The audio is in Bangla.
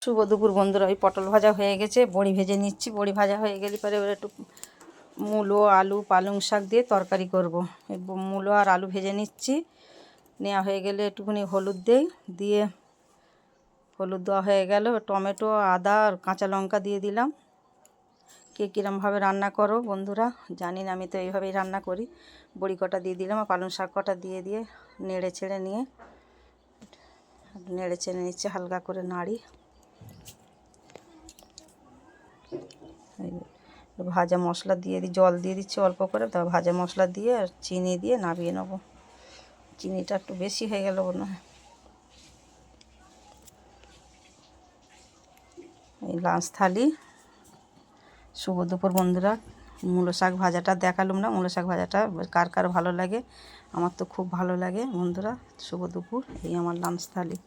শুভ দুপুর বন্ধুরা। ওই পটল ভাজা হয়ে গেছে, বড়ি ভেজে নিচ্ছি। বড়ি ভাজা হয়ে গেলে পরে এবার একটু মূলো আলু পালং শাক দিয়ে তরকারি করব। মূলো আর আলু ভেজে নিচ্ছি। নেওয়া হয়ে গেলে একটুখানি হলুদ দিয়ে হলুদ দেওয়া হয়ে গেল, টমেটো আদা আর কাঁচা লঙ্কা দিয়ে দিলাম। কে কীরমভাবে রান্না করো বন্ধুরা জানি না, আমি তো এইভাবেই রান্না করি। বড়ি কটা দিয়ে দিলাম আর পালং শাক কটা দিয়ে নেড়ে ছেড়ে নিচ্ছে, হালকা করে নাড়ি। ভাজা মশলা দিয়ে জল দিয়ে দিচ্ছি অল্প করে, তারপর ভাজা মশলা দিয়ে আর চিনি দিয়ে নামিয়ে নেবো। চিনিটা একটু বেশি হয়ে গেল মনে হয়। এই লাঞ্চ থালি। শুভ দুপুর বন্ধুরা। মূলো শাক ভাজাটা দেখালাম না, মূলো শাক ভাজাটা কার কার ভালো লাগে, আমার তো খুব ভালো লাগে বন্ধুরা। শুভ দুপুর। এই আমার লাঞ্চ থালি।